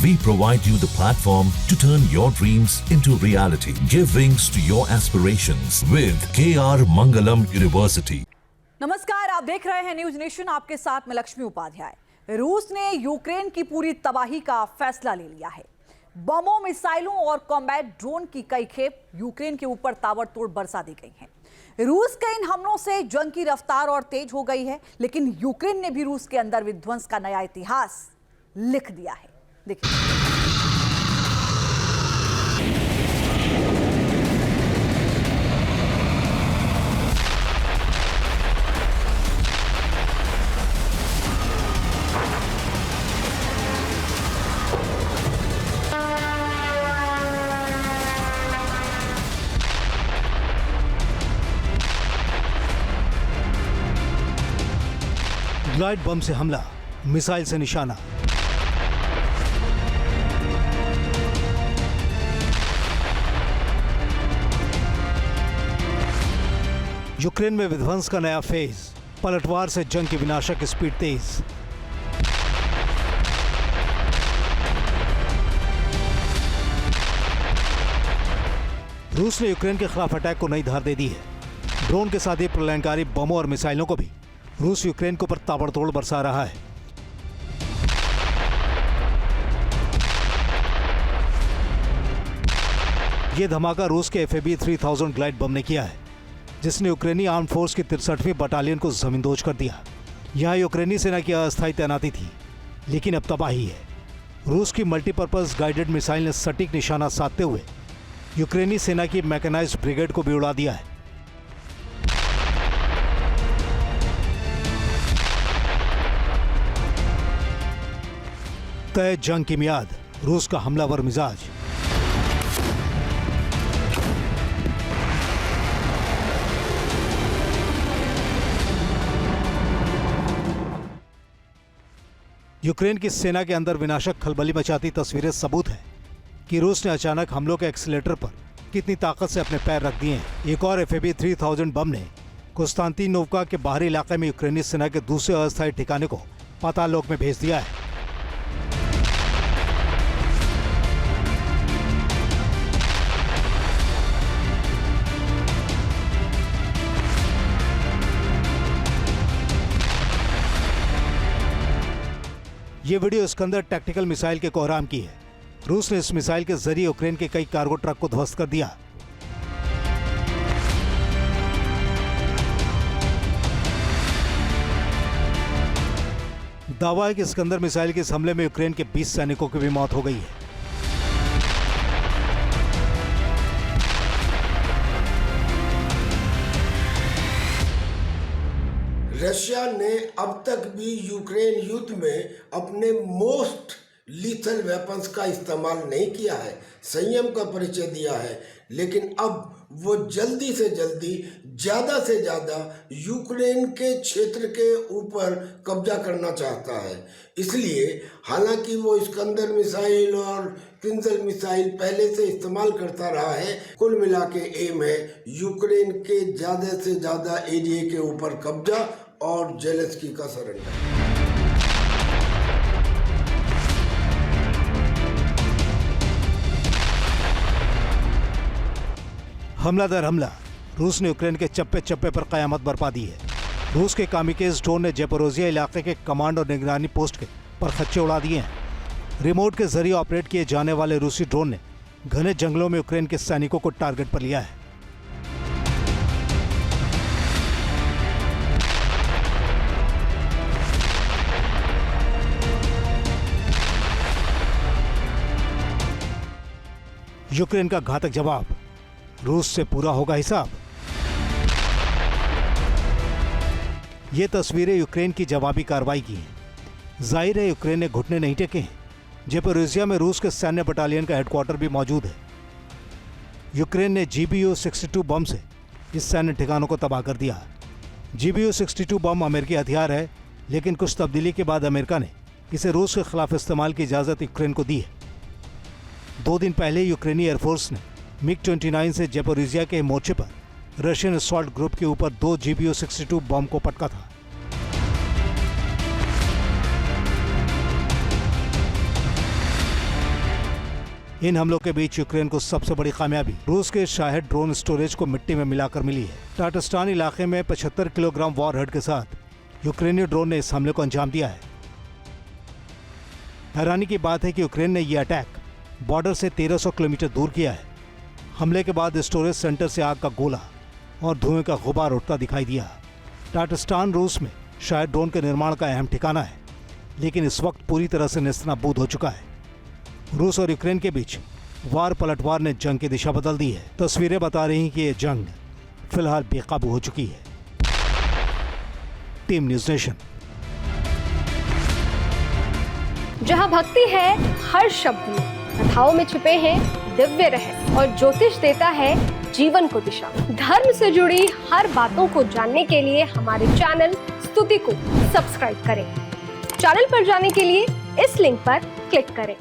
We provide you the platform to turn your dreams into reality. Give wings to your aspirations with KR Mangalam University. नमस्कार, आप देख रहे हैं news nation. आपके साथ मैं लक्ष्मी उपाध्याय। रूस ने यूक्रेन की पूरी तबाही का फैसला ले लिया है। बमों, मिसाइलों और कॉम्बैट ड्रोन की कई खेप यूक्रेन के ऊपर ताबड़तोड़ बरसा दी गई हैं। रूस के इन हमलों से जंग की रफ्तार और तेज हो गई है, लेकिन यूक्रेन ने भी रूस के अंदर विध्वंस का नया इतिहास लिख दिया है। देखिए। ग्लाइड बम से हमला, मिसाइल से निशाना। यूक्रेन में विध्वंस का नया फेज, पलटवार से जंग की विनाशक स्पीड तेज। रूस ने यूक्रेन के खिलाफ अटैक को नई धार दे दी है। ड्रोन के साथ ही प्रलयंकारी बमों और मिसाइलों को भी रूस यूक्रेन के ऊपर ताबड़तोड़ बरसा रहा है। यह धमाका रूस के FAB-3000 ग्लाइड बम ने किया है, जिसने यूक्रेनी आर्म फोर्स की 63वीं बटालियन को जमींदोज कर दिया। यहां यूक्रेनी सेना की अस्थायी तैनाती थी, लेकिन अब तबाही है। रूस की मल्टीपर्पज गाइडेड मिसाइल ने सटीक निशाना साधते हुए यूक्रेनी सेना की मैकेनाइज्ड ब्रिगेड को भी उड़ा दिया है। तय जंग की मियाद, रूस का हमलावर मिजाज। यूक्रेन की सेना के अंदर विनाशक खलबली मचाती तस्वीरें सबूत है कि रूस ने अचानक हमलों के एक्सीलेटर पर कितनी ताकत से अपने पैर रख दिए हैं। एक और FAB-3000 बम ने कुस्तांतीनोवका के बाहरी इलाके में यूक्रेनी सेना के दूसरे अस्थायी ठिकाने को पाताललोक में भेज दिया है। ये वीडियो इस्कंदर टैक्टिकल मिसाइल के कोहराम की है। रूस ने इस मिसाइल के जरिए यूक्रेन के कई कार्गो ट्रक को ध्वस्त कर दिया। दावा है कि इस्कंदर मिसाइल के इस हमले में यूक्रेन के 20 सैनिकों की भी मौत हो गई है। रशिया ने अब तक भी यूक्रेन युद्ध में अपने मोस्ट लीथल वेपन्स का इस्तेमाल नहीं किया है, संयम का परिचय दिया है, लेकिन अब वो जल्दी से जल्दी ज़्यादा से ज़्यादा यूक्रेन के क्षेत्र के ऊपर कब्जा करना चाहता है। इसलिए हालांकि वो इस्कंदर मिसाइल और क्रिंजल मिसाइल पहले से इस्तेमाल करता रहा है, कुल मिला के एम है यूक्रेन के ज़्यादा से ज़्यादा एरिया के ऊपर कब्जा और जेलेंस्की का सरेंडर। हमला दर हमला, रूस ने यूक्रेन के चप्पे चप्पे पर कयामत बरपा दी है। रूस के कामिकेज ड्रोन ने ज़ेपोरोजिया इलाके के कमांड और निगरानी पोस्ट के पर खच्चे उड़ा दिए हैं। रिमोट के जरिए ऑपरेट किए जाने वाले रूसी ड्रोन ने घने जंगलों में यूक्रेन के सैनिकों को टारगेट पर लिया है। यूक्रेन का घातक जवाब, रूस से पूरा होगा हिसाब। ये तस्वीरें यूक्रेन की जवाबी कार्रवाई की हैं। जाहिर है यूक्रेन ने घुटने नहीं टेके हैं। ज़ेपोरिज़िया में रूस के सैन्य बटालियन का हेडक्वार्टर भी मौजूद है। यूक्रेन ने GBU-62 बम से इस सैन्य ठिकानों को तबाह कर दिया। GBU-62 बम अमेरिकी हथियार है, लेकिन कुछ तब्दीली के बाद अमेरिका ने इसे रूस के खिलाफ इस्तेमाल की इजाज़त यूक्रेन को दी है। 2 दिन पहले यूक्रेनी एयरफोर्स ने MiG-29 से ज़ेपोरिज़िया के मोर्चे पर रशियन असॉल्ट ग्रुप के ऊपर 2 GBU-62 बम को पटका था। इन हमलों के बीच यूक्रेन को सबसे बड़ी कामयाबी रूस के शाहिद ड्रोन स्टोरेज को मिट्टी में मिलाकर मिली है। टाटस्टान इलाके में 75 किलोग्राम वॉरहेड के साथ यूक्रेनी ड्रोन ने इस हमले को अंजाम दिया है। हैरानी की बात है कि यूक्रेन ने यह अटैक बॉर्डर से 1300 किलोमीटर दूर किया है। हमले के बाद स्टोरेज सेंटर से आग का गोला और धुएं का गुबार उठता दिखाई दिया। टाटस्टान रूस में शायद ड्रोन के निर्माण का अहम ठिकाना है, लेकिन इस वक्त पूरी तरह से नेस्तनाबूद हो चुका है। रूस और यूक्रेन के बीच वार पलटवार ने जंग की दिशा बदल दी है। तस्वीरें बता रही हैं कि यह जंग फिलहाल बेकाबू हो चुकी है। Team news nation. जहां भक्ति है हर शब्द में, कथाओं में छुपे हैं दिव्य रहस्य और ज्योतिष देता है जीवन को दिशा। धर्म से जुड़ी हर बातों को जानने के लिए हमारे चैनल स्तुति को सब्सक्राइब करें। चैनल पर जाने के लिए इस लिंक पर क्लिक करें।